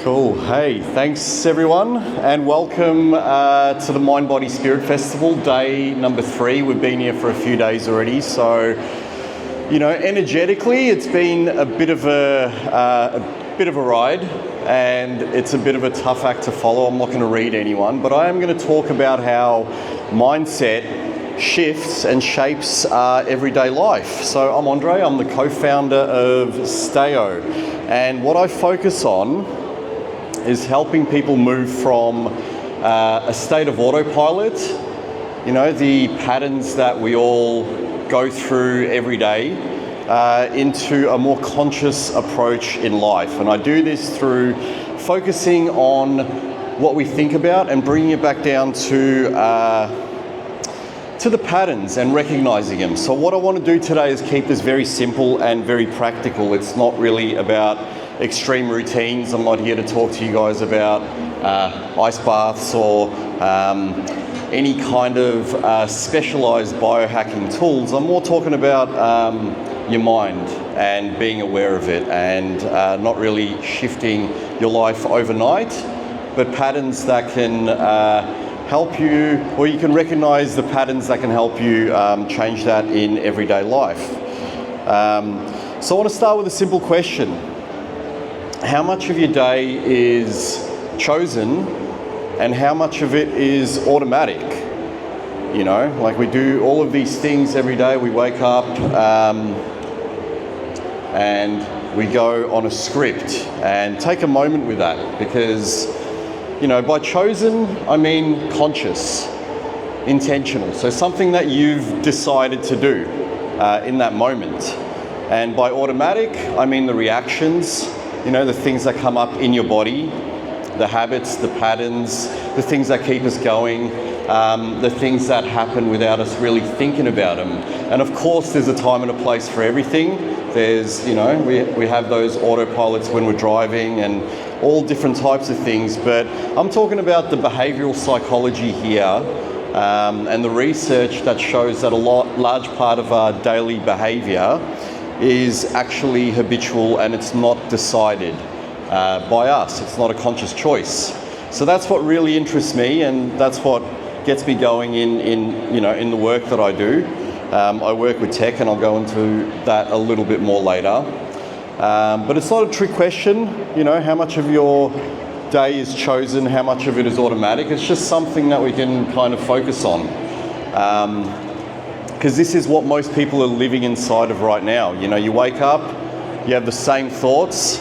Cool. Hey, thanks everyone, and welcome to the MindBodySpirit Festival, day number 3. We've been here for a few days already, so energetically, it's been a bit of a ride, and it's a bit of a tough act to follow. I'm not going to read anyone, but I am going to talk about how mindset shifts and shapes our everyday life. So I'm Andrei. I'm the co-founder of STEO, and what I focus on is helping people move from a state of autopilot, the patterns that we all go through every day, into a more conscious approach in life. And I do this through focusing on what we think about and bringing it back down to the patterns and recognizing them. So what I want to do today is keep this very simple and very practical. It's not really about extreme routines. I'm not here to talk to you guys about ice baths or any kind of specialized biohacking tools. I'm more talking about your mind and being aware of it, and not really shifting your life overnight, but patterns that can help you, or you can recognize the patterns that can help you change that in everyday life. So I want to start with a simple question. How much of your day is chosen and how much of it is automatic? Like we do all of these things every day. We wake up and we go on a script, and take a moment with that, because by chosen, I mean conscious, intentional. So something that you've decided to do in that moment. And by automatic, I mean the reactions, the things that come up in your body, the habits, the patterns, the things that keep us going, the things that happen without us really thinking about them. And of course, there's a time and a place for everything. There's, we have those autopilots when we're driving and all different types of things. But I'm talking about the behavioral psychology here, and the research that shows that a large part of our daily behavior is actually habitual, and it's not decided by us. It's not a conscious choice. So that's what really interests me, and that's what gets me going in the work that I do. I work with tech, and I'll go into that a little bit more later. But it's not a trick question, how much of your day is chosen, how much of it is automatic. It's just something that we can kind of focus on. Because this is what most people are living inside of right now. You wake up, you have the same thoughts,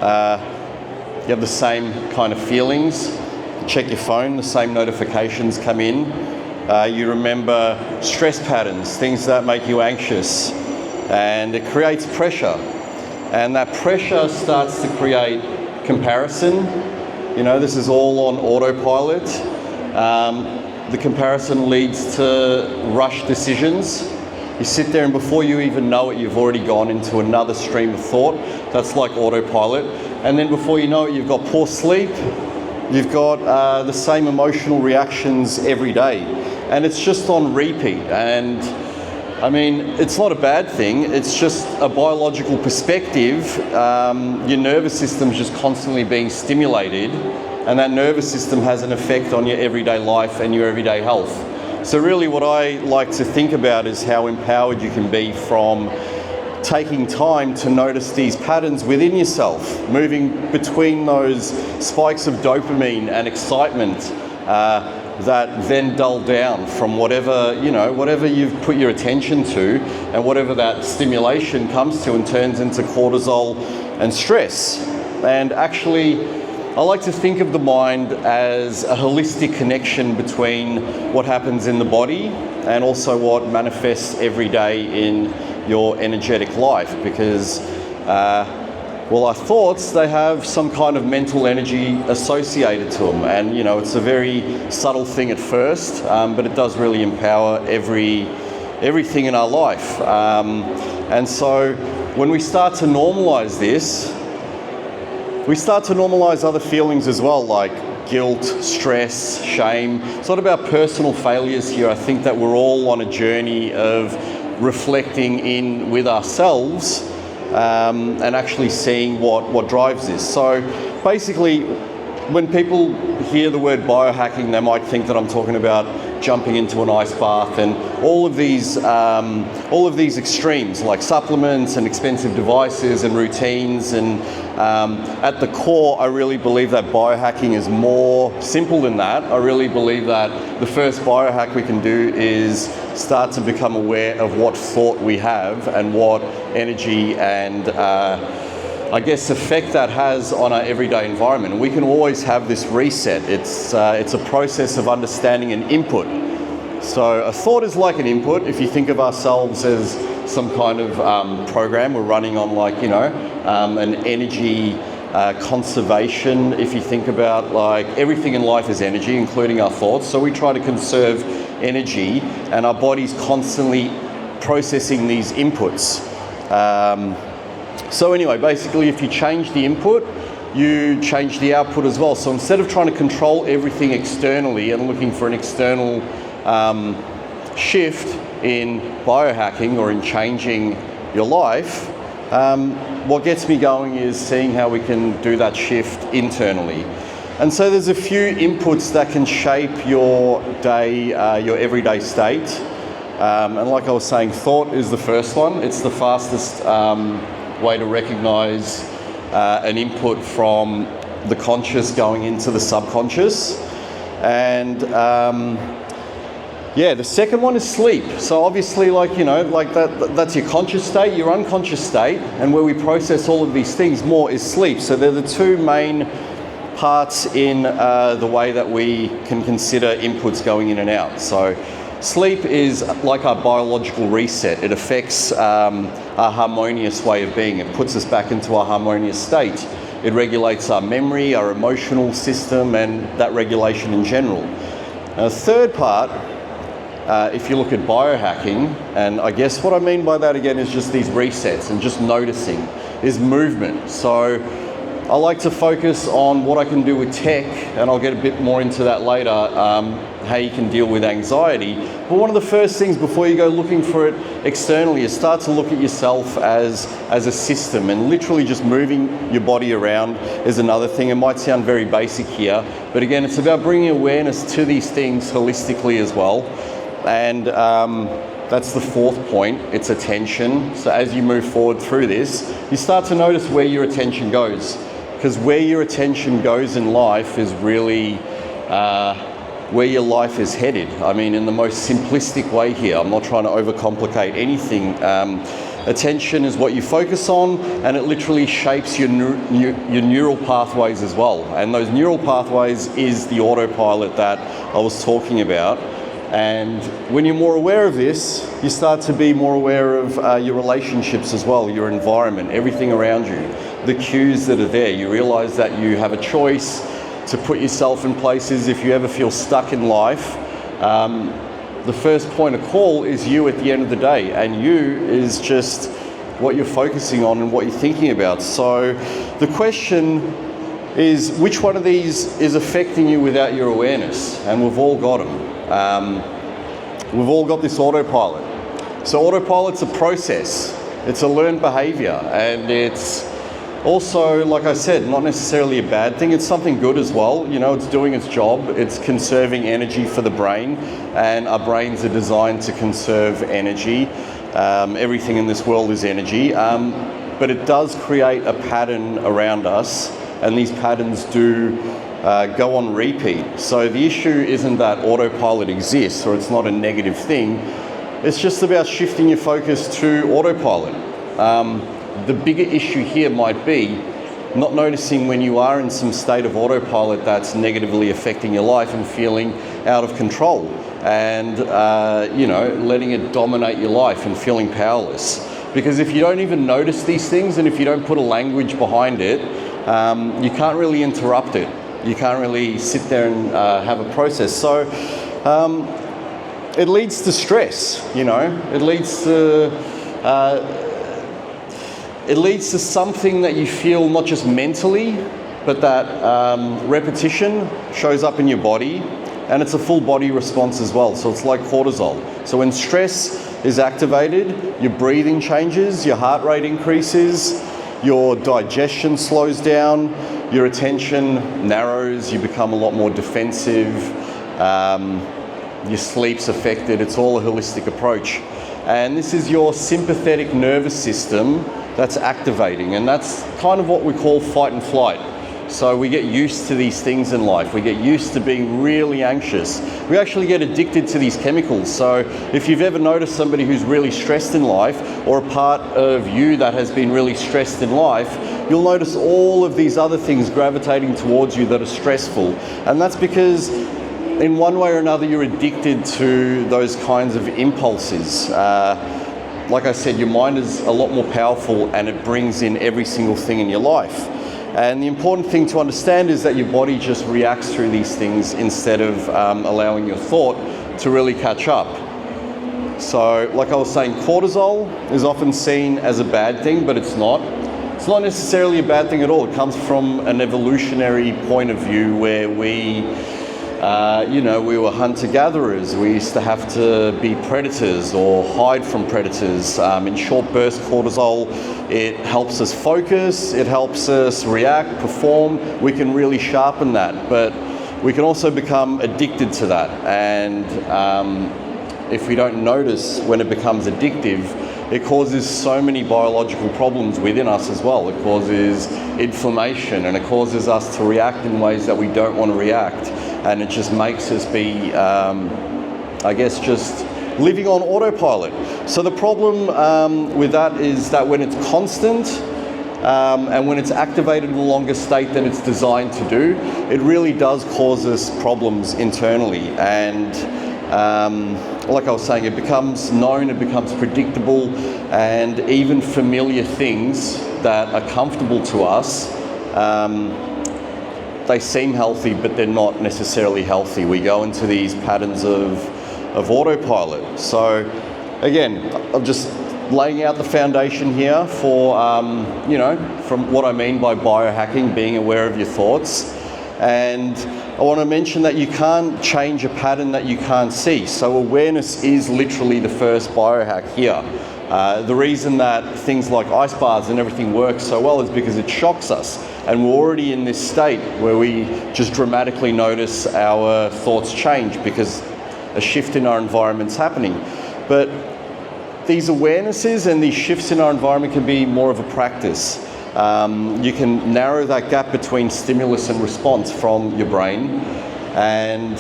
you have the same kind of feelings. You check your phone, the same notifications come in. You remember stress patterns, things that make you anxious, and it creates pressure. And that pressure starts to create comparison. This is all on autopilot. The comparison leads to rush decisions. You sit there, and before you even know it, you've already gone into another stream of thought. That's like autopilot. And then before you know it, you've got poor sleep. You've got the same emotional reactions every day. And it's just on repeat. And I mean, it's not a bad thing. It's just a biological perspective. Your nervous system's just constantly being stimulated, and that nervous system has an effect on your everyday life and your everyday health. So really what I like to think about is how empowered you can be from taking time to notice these patterns within yourself, moving between those spikes of dopamine and excitement that then dull down from whatever you've put your attention to, and whatever that stimulation comes to and turns into cortisol and stress. And actually, I like to think of the mind as a holistic connection between what happens in the body and also what manifests every day in your energetic life, because our thoughts, they have some kind of mental energy associated to them, and it's a very subtle thing at first, but it does really empower everything in our life. And so when we start to normalize this, we start to normalize other feelings as well, like guilt, stress, shame. It's not about personal failures here. I think that we're all on a journey of reflecting in with ourselves and actually seeing what drives this. So basically, when people hear the word biohacking, they might think that I'm talking about jumping into an ice bath and all of these extremes, like supplements and expensive devices and routines. And at the core, I really believe that biohacking is more simple than that. I really believe that the first biohack we can do is start to become aware of what thought we have and what energy and I guess effect that has on our everyday environment. And we can always have this reset. It's a process of understanding an input. So a thought is like an input. If you think of ourselves as some kind of program we're running on, like, an energy conservation. If you think about, like, everything in life is energy, including our thoughts. So we try to conserve energy, and our body's constantly processing these inputs. So anyway, basically, if you change the input, you change the output as well. So instead of trying to control everything externally and looking for an external shift in biohacking or in changing your life, what gets me going is seeing how we can do that shift internally. And so there's a few inputs that can shape your day, your everyday state. And like I was saying, thought is the first one. It's the fastest way to recognize an input from the conscious going into the subconscious. And the second one is sleep. So obviously, that's your conscious state, your unconscious state, and where we process all of these things more is sleep. So they're the two main parts in the way that we can consider inputs going in and out. So sleep is like our biological reset. It affects our harmonious way of being. It puts us back into our harmonious state. It regulates our memory, our emotional system, and that regulation in general. Now, the third part, if you look at biohacking, and I guess what I mean by that again is just these resets and just noticing, is movement. So I like to focus on what I can do with tech, and I'll get a bit more into that later, how you can deal with anxiety. But one of the first things before you go looking for it externally is start to look at yourself as a system, and literally just moving your body around is another thing. It might sound very basic here, but again, it's about bringing awareness to these things holistically as well. And that's the fourth point, it's attention. So as you move forward through this, you start to notice where your attention goes. Because where your attention goes in life is really where your life is headed. I mean, in the most simplistic way here, I'm not trying to overcomplicate anything. Attention is what you focus on, and it literally shapes your neural pathways as well. And those neural pathways is the autopilot that I was talking about. And when you're more aware of this, you start to be more aware of your relationships as well, your environment, everything around you, the cues that are there. You realize that you have a choice to put yourself in places. If you ever feel stuck in life, the first point of call is you at the end of the day, and you is just what you're focusing on and what you're thinking about. So the question is, which one of these is affecting you without your awareness? And we've all got them. We've all got this autopilot. So autopilot's a process. It's a learned behavior, and it's also, like I said, not necessarily a bad thing. It's something good as well. It's doing its job. It's conserving energy for the brain, and our brains are designed to conserve energy. Everything in this world is energy, but it does create a pattern around us, and these patterns do go on repeat. So the issue isn't that autopilot exists or it's not a negative thing. It's just about shifting your focus to autopilot. The bigger issue here might be not noticing when you are in some state of autopilot that's negatively affecting your life and feeling out of control, and letting it dominate your life and feeling powerless. Because if you don't even notice these things, and if you don't put a language behind it, you can't really interrupt it. You can't really sit there and have a process. So it leads to stress, It leads to something that you feel not just mentally, but that repetition shows up in your body, and it's a full body response as well. So it's like cortisol. So when stress is activated, your breathing changes, your heart rate increases, your digestion slows down, your attention narrows, you become a lot more defensive, your sleep's affected. It's all a holistic approach. And this is your sympathetic nervous system that's activating, and that's kind of what we call fight and flight. So we get used to these things in life. We get used to being really anxious. We actually get addicted to these chemicals. So if you've ever noticed somebody who's really stressed in life, or a part of you that has been really stressed in life, you'll notice all of these other things gravitating towards you that are stressful. And that's because in one way or another, you're addicted to those kinds of impulses. Like I said, your mind is a lot more powerful, and it brings in every single thing in your life. And the important thing to understand is that your body just reacts through these things instead of allowing your thought to really catch up. So, like I was saying, cortisol is often seen as a bad thing, but it's not. It's not necessarily a bad thing at all. It comes from an evolutionary point of view where we were hunter-gatherers. We used to have to be predators or hide from predators. In short burst cortisol, it helps us focus, it helps us react, perform. We can really sharpen that, but we can also become addicted to that. And if we don't notice when it becomes addictive, it causes so many biological problems within us as well. It causes inflammation, and it causes us to react in ways that we don't want to react. And it just makes us be, just living on autopilot. So the problem with that is that when it's constant and when it's activated in a longer state than it's designed to do, it really does cause us problems internally. And like I was saying, it becomes known, it becomes predictable, and even familiar things that are comfortable to us, they seem healthy, but they're not necessarily healthy. We go into these patterns of autopilot. So again, I'm just laying out the foundation here for, from what I mean by biohacking, being aware of your thoughts. And I want to mention that you can't change a pattern that you can't see. So awareness is literally the first biohack here. The reason that things like ice baths and everything work so well is because it shocks us. And we're already in this state where we just dramatically notice our thoughts change because a shift in our environment's happening. But these awarenesses and these shifts in our environment can be more of a practice. You can narrow that gap between stimulus and response from your brain. And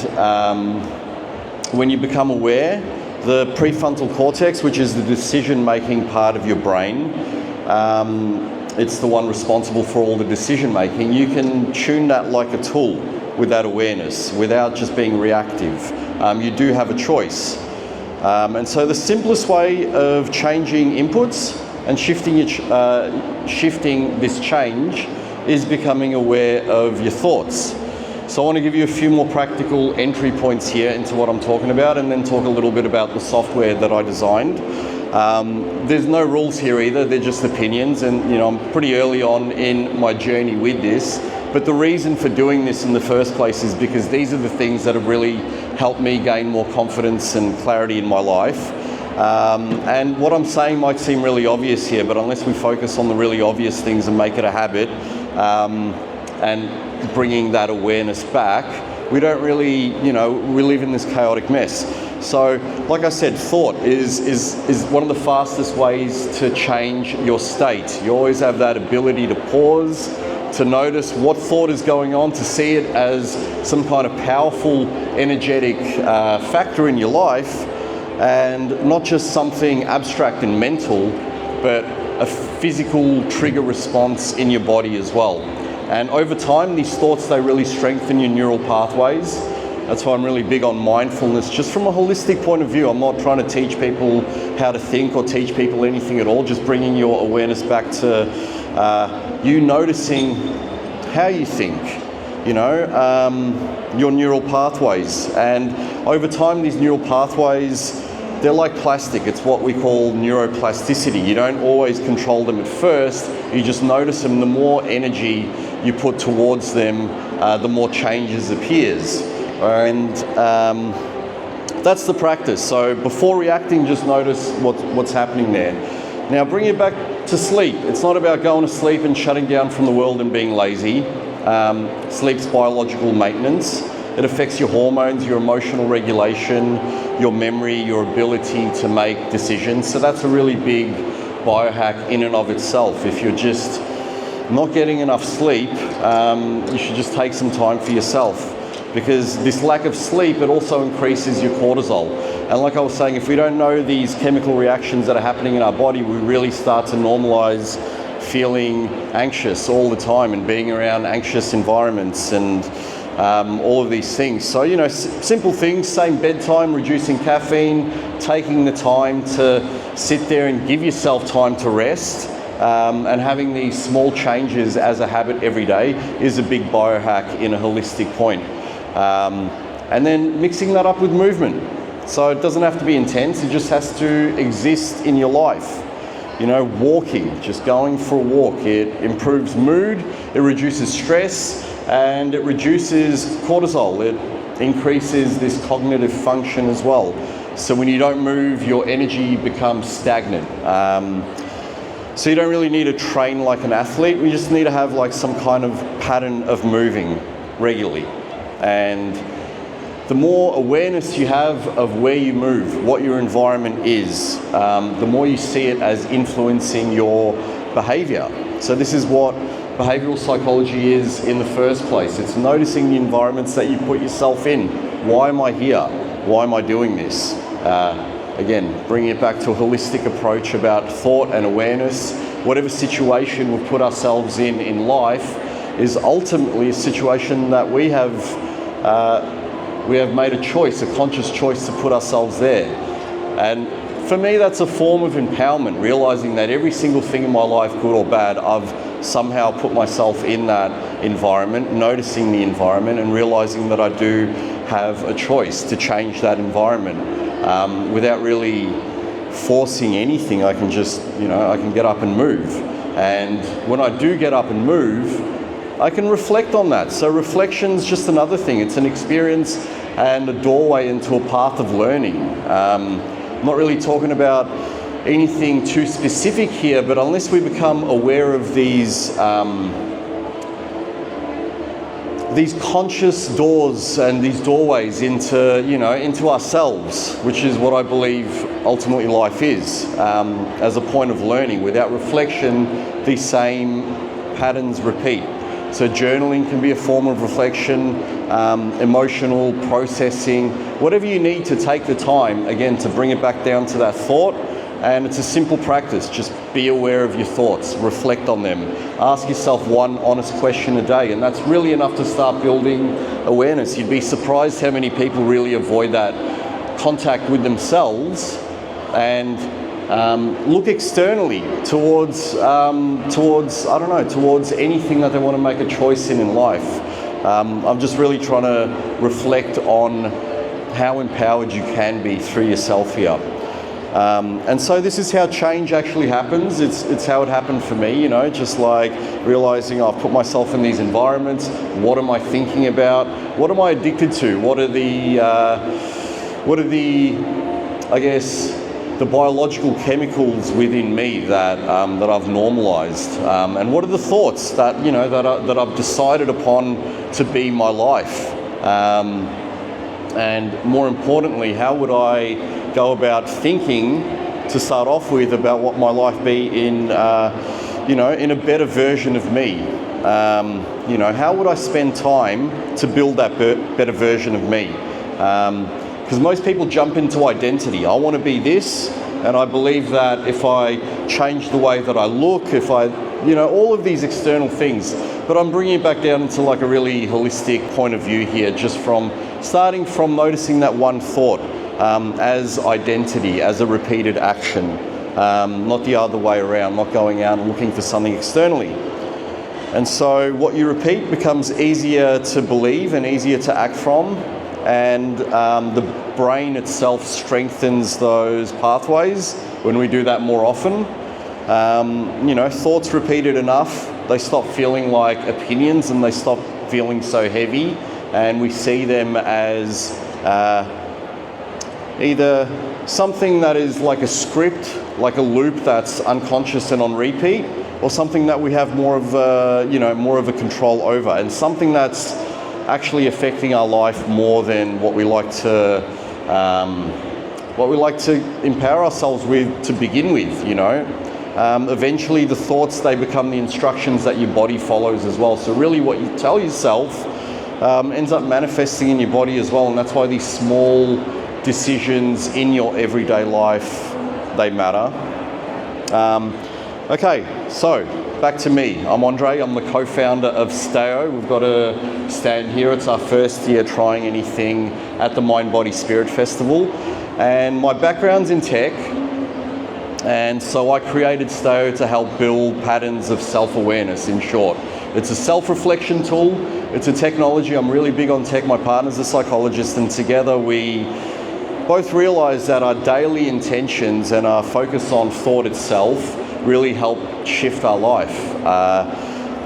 when you become aware, the prefrontal cortex, which is the decision-making part of your brain, it's the one responsible for all the decision-making. You can tune that like a tool with that awareness without just being reactive. You do have a choice. And so the simplest way of changing inputs and shifting this change is becoming aware of your thoughts. So I want to give you a few more practical entry points here into what I'm talking about, and then talk a little bit about the software that I designed. There's no rules here either, they're just opinions, and I'm pretty early on in my journey with this. But the reason for doing this in the first place is because these are the things that have really helped me gain more confidence and clarity in my life. And what I'm saying might seem really obvious here, but unless we focus on the really obvious things and make it a habit, and bringing that awareness back, we don't really, we live in this chaotic mess. So, like I said, thought is one of the fastest ways to change your state. You always have that ability to pause, to notice what thought is going on, to see it as some kind of powerful, energetic factor in your life, and not just something abstract and mental, but a physical trigger response in your body as well. And over time, these thoughts, they really strengthen your neural pathways. That's why I'm really big on mindfulness, just from a holistic point of view. I'm not trying to teach people how to think or teach people anything at all, just bringing your awareness back to you noticing how you think, your neural pathways. And over time, these neural pathways, they're like plastic. It's what we call neuroplasticity. You don't always control them at first, you just notice them. The more energy you put towards them, the more changes appears. And that's the practice. So before reacting, just notice what's happening there. Now bring it back to sleep. It's not about going to sleep and shutting down from the world and being lazy. Sleep's biological maintenance. It affects your hormones, your emotional regulation, your memory, your ability to make decisions. So that's a really big biohack in and of itself. If you're just not getting enough sleep, you should just take some time for yourself, because this lack of sleep, it also increases your cortisol. And like I was saying, if we don't know these chemical reactions that are happening in our body, we really start to normalize feeling anxious all the time and being around anxious environments and all of these things. So, you know, simple things, same bedtime, reducing caffeine, taking the time to sit there and give yourself time to rest, and having these small changes as a habit every day is a big biohack in a holistic point. And then mixing that up with movement. So it doesn't have to be intense, it just has to exist in your life. You know, walking, just going for a walk, it improves mood, it reduces stress, and it reduces cortisol. It increases this cognitive function as well. So when you don't move, your energy becomes stagnant. So you don't really need to train like an athlete, we just need to have like some kind of pattern of moving regularly. And the more awareness you have of where you move, what your environment is, the more you see it as influencing your behavior. So this is what behavioral psychology is in the first place. It's noticing the environments that you put yourself in. Why am I here? Why am I doing this? Again, bringing it back to a holistic approach about thought and awareness. Whatever situation we've put ourselves in life is ultimately a situation that we have made a choice, a conscious choice to put ourselves there. And for me, that's a form of empowerment, realizing that every single thing in my life, good or bad, I've somehow put myself in that environment, noticing the environment and realizing that I do have a choice to change that environment without really forcing anything. I can just, I can get up and move. And when I do get up and move, I can reflect on that. So reflection's just another thing. It's an experience and a doorway into a path of learning. I'm not really talking about anything too specific here, but unless we become aware of these conscious doors and these doorways into ourselves, which is what I believe ultimately life is, as a point of learning. Without reflection, these same patterns repeat. So journaling can be a form of reflection, emotional processing, whatever you need to take the time, again, to bring it back down to that thought. And it's a simple practice. Just be aware of your thoughts, reflect on them. Ask yourself one honest question a day, and that's really enough to start building awareness. You'd be surprised how many people really avoid that contact with themselves and look externally towards anything that they want to make a choice in life. I'm just really trying to reflect on how empowered you can be through yourself here. And so this is how change actually happens. It's how it happened for me, just like realizing I've put myself in these environments. What am I thinking about? What am I addicted to? What are the the biological chemicals within me that I've normalized, and what are the thoughts that that I've decided upon to be my life, and more importantly, how would I go about thinking to start off with about what my life be in a better version of me. How would I spend time to build that better version of me? Because most people jump into identity. I want to be this, and I believe that if I change the way that I look, if I, all of these external things, but I'm bringing it back down into like a really holistic point of view here, just starting from noticing that one thought as identity, as a repeated action, not the other way around, not going out and looking for something externally. And so what you repeat becomes easier to believe and easier to act from. And the brain itself strengthens those pathways when we do that more often. Thoughts repeated enough, they stop feeling like opinions and they stop feeling so heavy, and we see them as either something that is like a script, like a loop that's unconscious and on repeat, or something that we have more of a control over, and something that's actually affecting our life more than what we like to empower ourselves with to begin with, you know. Eventually the thoughts, they become the instructions that your body follows as well. So really what you tell yourself ends up manifesting in your body as well, and that's why these small decisions in your everyday life, they matter. Okay, so back to me. I'm Andrei, I'm the co-founder of STEO. We've got a stand here. It's our first year trying anything at the MindBodySpirit Festival. And my background's in tech, and so I created STEO to help build patterns of self-awareness, in short. It's a self-reflection tool. It's a technology. I'm really big on tech. My partner's a psychologist, and together we both realize that our daily intentions and our focus on thought itself really help shift our life.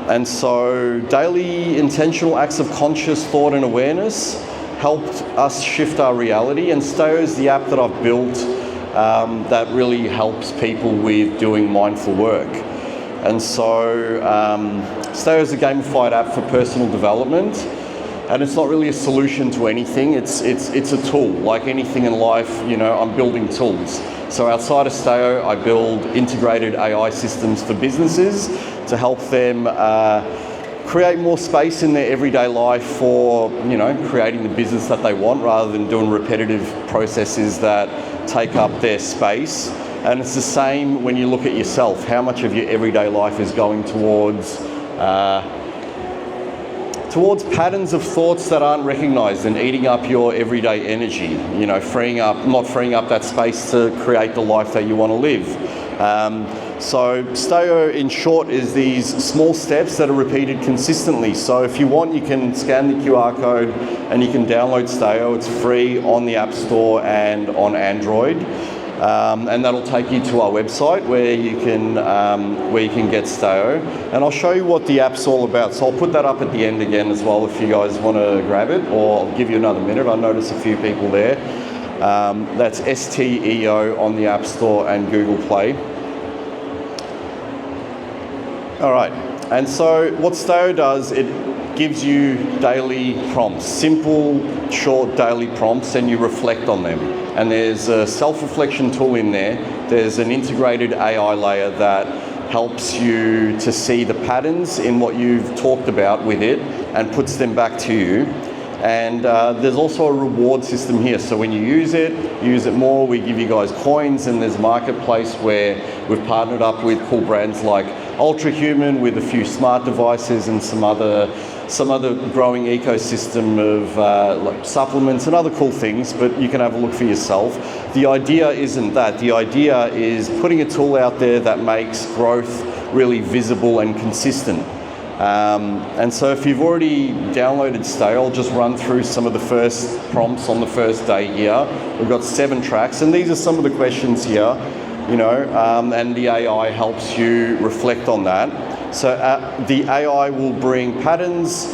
And so daily intentional acts of conscious thought and awareness helped us shift our reality, and STEO is the app that I've built that really helps people with doing mindful work. And so STEO is a gamified app for personal development, and it's not really a solution to anything. It's a tool. Like anything in life, you know, I'm building tools. So outside of STEO, I build integrated AI systems for businesses to help them create more space in their everyday life for, you know, creating the business that they want, rather than doing repetitive processes that take up their space. And it's the same when you look at yourself. How much of your everyday life is going towards patterns of thoughts that aren't recognized and eating up your everyday energy, you know, not freeing up that space to create the life that you want to live. So STEO, in short, is these small steps that are repeated consistently. So if you want, you can scan the QR code and you can download STEO. It's free on the App Store and on Android. And that'll take you to our website where you can get STEO, and I'll show you what the app's all about. So I'll put that up at the end again as well if you guys want to grab it, or I'll give you another minute. I notice a few people there. That's STEO on the App Store and Google Play. All right, and so what STEO does, it gives you daily prompts, simple, short daily prompts, and you reflect on them. And there's a self-reflection tool in there. There's an integrated AI layer that helps you to see the patterns in what you've talked about with it and puts them back to you. And there's also a reward system here. So when you use it more, we give you guys coins, and there's a marketplace where we've partnered up with cool brands like Ultra Human with a few smart devices and some other growing ecosystem of like supplements and other cool things, but you can have a look for yourself. The idea isn't that. The idea is putting a tool out there that makes growth really visible and consistent. And so if you've already downloaded STEO, I'll just run through some of the first prompts on the first day here. We've got 7 tracks, and these are some of the questions here, you know, and the AI helps you reflect on that. So the AI will bring patterns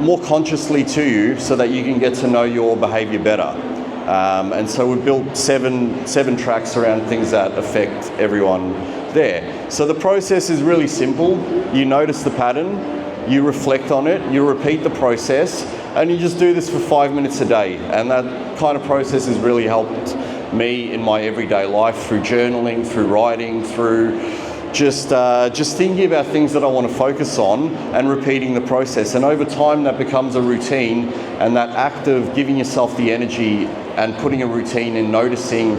more consciously to you so that you can get to know your behavior better. And so we've built seven tracks around things that affect everyone there. So the process is really simple. You notice the pattern, you reflect on it, you repeat the process, and you just do this for 5 minutes a day. And that kind of process has really helped me in my everyday life through journaling, through writing, through just thinking about things that I want to focus on and repeating the process. And over time that becomes a routine, and that act of giving yourself the energy and putting a routine and noticing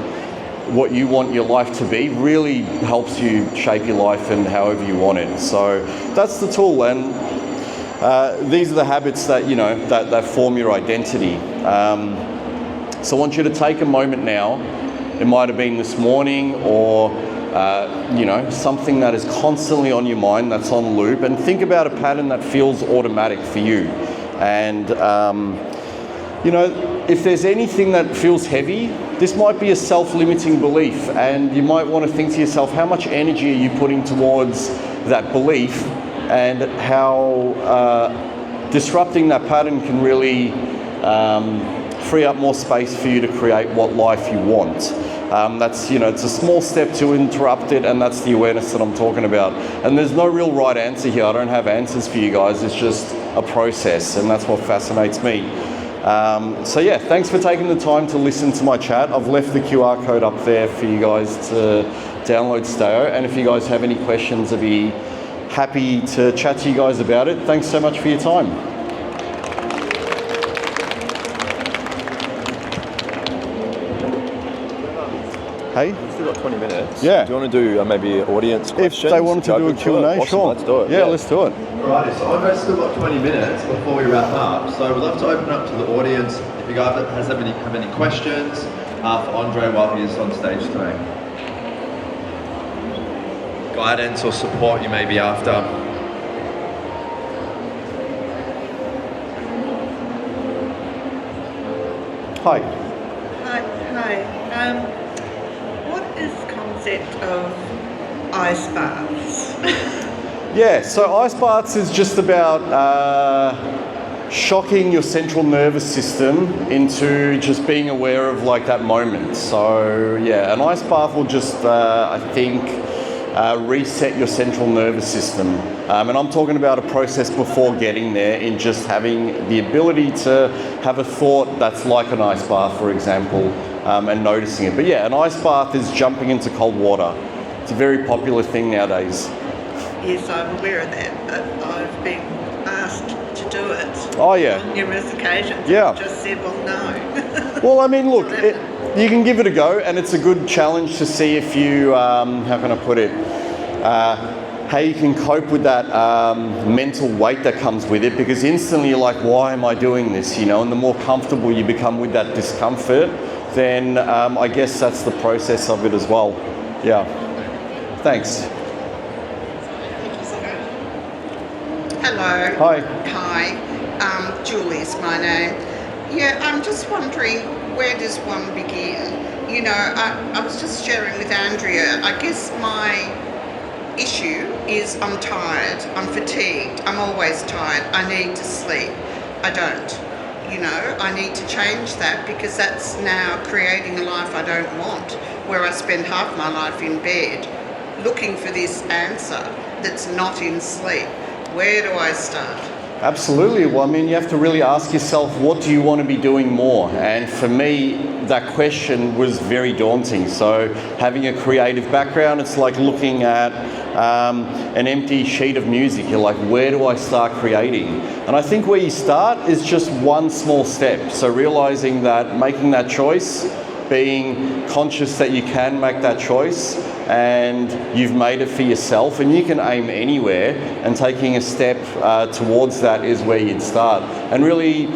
what you want your life to be really helps you shape your life and however you want it. So that's the tool, and these are the habits that, you know, that form your identity. So I want you to take a moment now. It might have been this morning, or you know, something that is constantly on your mind, that's on loop, and think about a pattern that feels automatic for you. And you know, if there's anything that feels heavy, this might be a self-limiting belief, and you might want to think to yourself, how much energy are you putting towards that belief, and how disrupting that pattern can really free up more space for you to create what life you want. That's, it's a small step to interrupt it, and that's the awareness that I'm talking about. And there's no real right answer here. I don't have answers for you guys. It's just a process, and that's what fascinates me. So yeah, thanks for taking the time to listen to my chat. I've left the QR code up there for you guys to download STEO, and if you guys have any questions, I'd be happy to chat to you guys about it. Thanks so much for your time. Hey? We've still got 20 minutes. Yeah. Do you want to do maybe audience questions? If they wanted to do a Q&A, awesome, sure. let's do it. Yeah, let's do it. Alrighty, so Andrei's still got 20 minutes before we wrap up. So we'd love to open up to the audience. If you guys have any questions for Andrei while he's on stage today. Guidance or support you may be after. Hi. Hi. What is the concept of ice baths? Yeah, so ice baths is just about shocking your central nervous system into just being aware of like that moment. So yeah, an ice bath will just, I think, reset your central nervous system. And I'm talking about a process before getting there, in just having the ability to have a thought that's like an ice bath, for example, and noticing it. But yeah, an ice bath is jumping into cold water. It's a very popular thing nowadays. Yes, I'm aware of that, but I've been asked to do it Oh yeah. on numerous occasions. Yeah. I've just said, well, no. Well, I mean, look, you can give it a go, and it's a good challenge to see if you, how can I put it, how you can cope with that mental weight that comes with it, because instantly you're like, why am I doing this, and the more comfortable you become with that discomfort, then I guess that's the process of it as well. Yeah. Thanks. Hello. Hi. Hi. Julie's my name. Yeah, I'm just wondering, where does one begin? I was just sharing with Andrea, I guess my issue is I'm tired, I'm fatigued, I'm always tired, I need to sleep. I don't. I need to change that, because that's now creating a life I don't want, where I spend half my life in bed looking for this answer that's not in sleep. Where do I start? Absolutely. Well, I mean, you have to really ask yourself, what do you want to be doing more? And for me, that question was very daunting. So having a creative background, it's like looking at an empty sheet of music. You're like, where do I start creating? And I think where you start is just one small step. So realizing that making that choice, being conscious that you can make that choice, and you've made it for yourself, and you can aim anywhere, and taking a step towards that is where you'd start. And really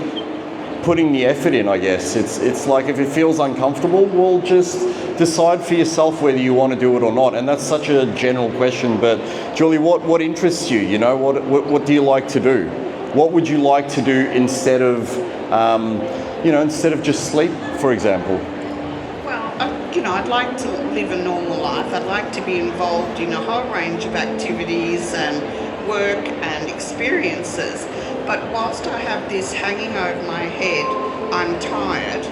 putting the effort in, I guess. It's like, if it feels uncomfortable, well, just decide for yourself whether you want to do it or not. And that's such a general question, but Julie, what interests you? What do you like to do? What would you like to do instead of just sleep, for example? I'd like to live a normal life. I'd like to be involved in a whole range of activities and work and experiences. But whilst I have this hanging over my head, I'm tired,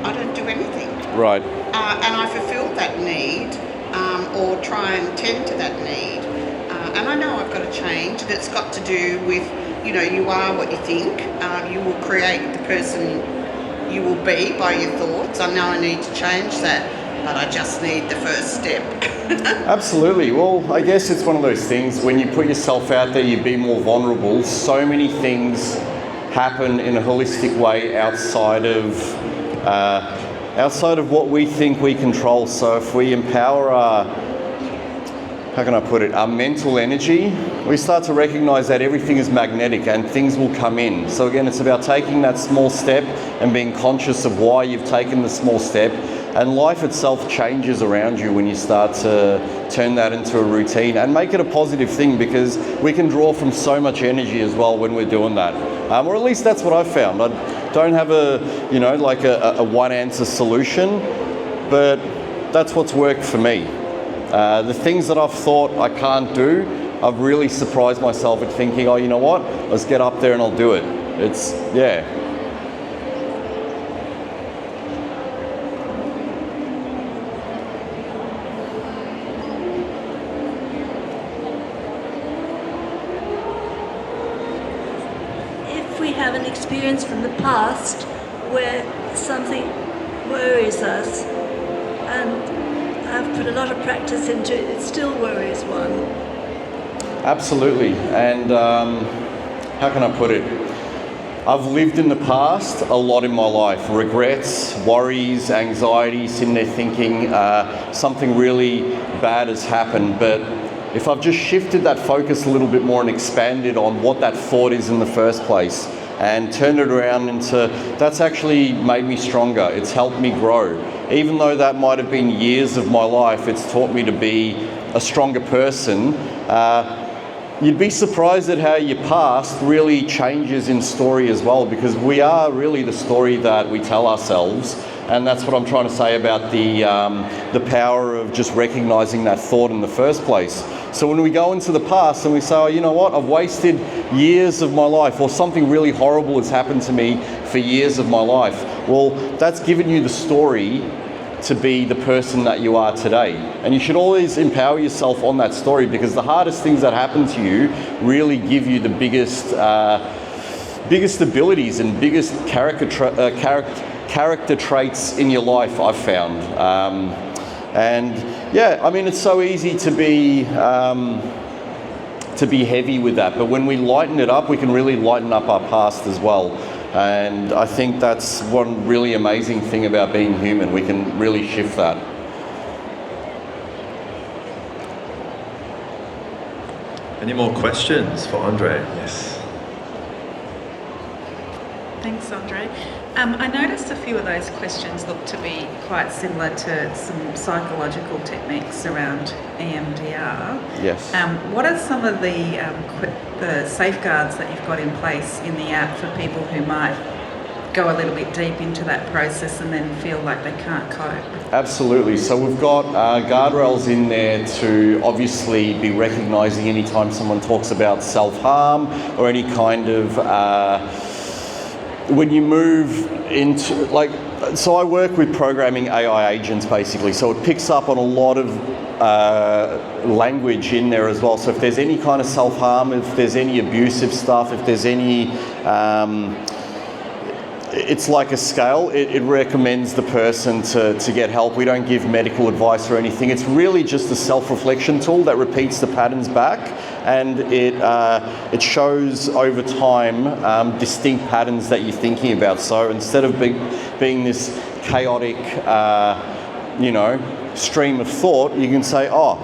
I don't do anything. Right. And I fulfill that need, or try and tend to that need. And I know I've got to change, and it's got to do with, you are what you think. You will create the person you will be by your thoughts. I know I need to change that, but I just need the first step. Absolutely. Well, I guess it's one of those things, when you put yourself out there, you be more vulnerable. So many things happen in a holistic way outside of what we think we control. So if we empower our mental energy, we start to recognize that everything is magnetic and things will come in. So again, it's about taking that small step and being conscious of why you've taken the small step, and life itself changes around you when you start to turn that into a routine and make it a positive thing, because we can draw from so much energy as well when we're doing that. Or at least that's what I've found. I don't have a one answer solution, but that's what's worked for me. The things that I've thought I can't do, I've really surprised myself at thinking, oh, you know what? Let's get up there and I'll do it. have an experience from the past where something worries us, and I've put a lot of practice into it. It still worries one. Absolutely. And how can I put it? I've lived in the past a lot in my life. Regrets, worries, anxiety, sitting there thinking something really bad has happened. But if I've just shifted that focus a little bit more and expanded on what that thought is in the first place and turned it around into, that's actually made me stronger. It's helped me grow. Even though that might have been years of my life, it's taught me to be a stronger person. You'd be surprised at how your past really changes in story as well, because we are really the story that we tell ourselves. And that's what I'm trying to say about the power of just recognizing that thought in the first place. So when we go into the past and we say, oh, you know what, I've wasted years of my life, or something really horrible has happened to me for years of my life. Well, that's given you the story to be the person that you are today. And you should always empower yourself on that story, because the hardest things that happen to you really give you the biggest abilities and biggest character traits in your life, I've found. And yeah, I mean, it's so easy to be heavy with that, but when we lighten it up, we can really lighten up our past as well. And I think that's one really amazing thing about being human. We can really shift that. Any more questions for Andrei? Yes. Thanks, Andrei. I noticed a few of those questions look to be quite similar to some psychological techniques around EMDR. Yes. What are some of the safeguards that you've got in place in the app for people who might go a little bit deep into that process and then feel like they can't cope? Absolutely. So we've got guardrails in there to obviously be recognising anytime someone talks about self-harm or any kind of when you move into, like, so I work with programming AI agents basically, so it picks up on a lot of language in there as well. So if there's any kind of self-harm, if there's any abusive stuff, if there's any, it's like a scale. It recommends the person to get help. We don't give medical advice or anything. It's really just a self-reflection tool that repeats the patterns back, and it shows over time distinct patterns that you're thinking about. So instead of being this chaotic, stream of thought, you can say, oh,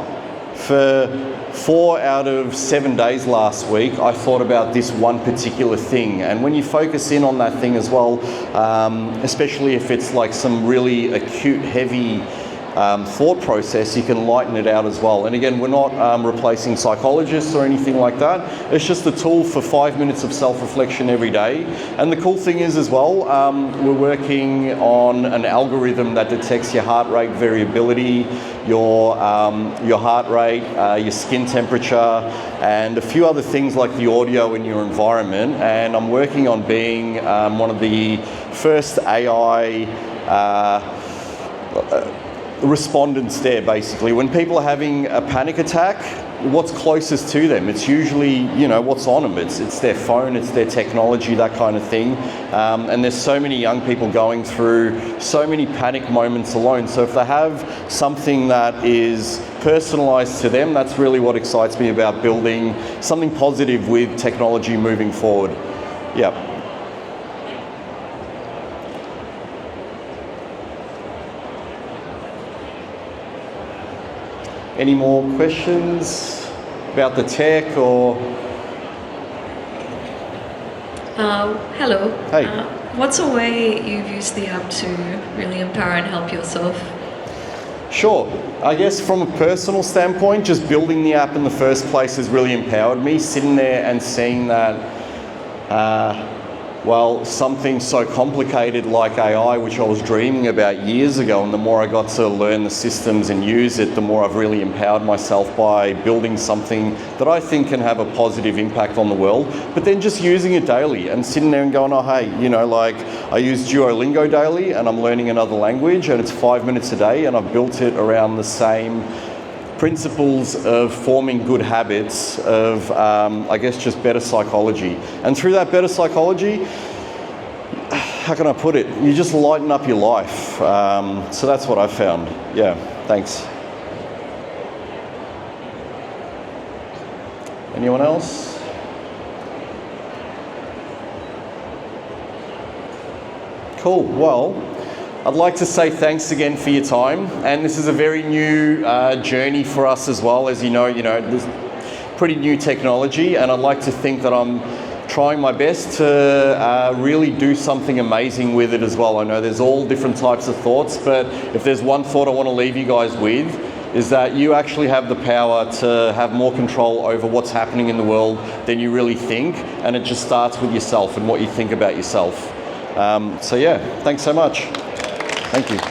for 4 out of 7 days last week, I thought about this one particular thing. And when you focus in on that thing as well, especially if it's like some really acute, heavy thought process, you can lighten it out as well. And again, we're not replacing psychologists or anything like that. It's just a tool for 5 minutes of self-reflection every day. And the cool thing is as well, we're working on an algorithm that detects your heart rate variability, your heart rate, your skin temperature, and a few other things like the audio in your environment. And I'm working on being one of the first AI respondents there, basically. When people are having a panic attack, what's closest to them? It's usually, what's on them. It's their phone, it's their technology, that kind of thing. And there's so many young people going through so many panic moments alone. So if they have something that is personalized to them, that's really what excites me about building something positive with technology moving forward. Yeah. Any more questions about the tech or? Hello. Hey. What's a way you've used the app to really empower and help yourself? Sure. I guess from a personal standpoint, just building the app in the first place has really empowered me. Sitting there and seeing that, something so complicated like AI, which I was dreaming about years ago, and the more I got to learn the systems and use it, the more I've really empowered myself by building something that I think can have a positive impact on the world. But then just using it daily and sitting there and going, oh, hey, I use Duolingo daily and I'm learning another language and it's 5 minutes a day, and I've built it around the same principles of forming good habits, of I guess just better psychology. And through that better psychology, how can I put it? You just lighten up your life. So that's what I've found. Yeah, thanks. Anyone else? Cool. Well, I'd like to say thanks again for your time. And this is a very new journey for us as well. As you know, there's pretty new technology, and I'd like to think that I'm trying my best to really do something amazing with it as well. I know there's all different types of thoughts, but if there's one thought I want to leave you guys with, is that you actually have the power to have more control over what's happening in the world than you really think, and it just starts with yourself and what you think about yourself. So yeah, thanks so much. Thank you.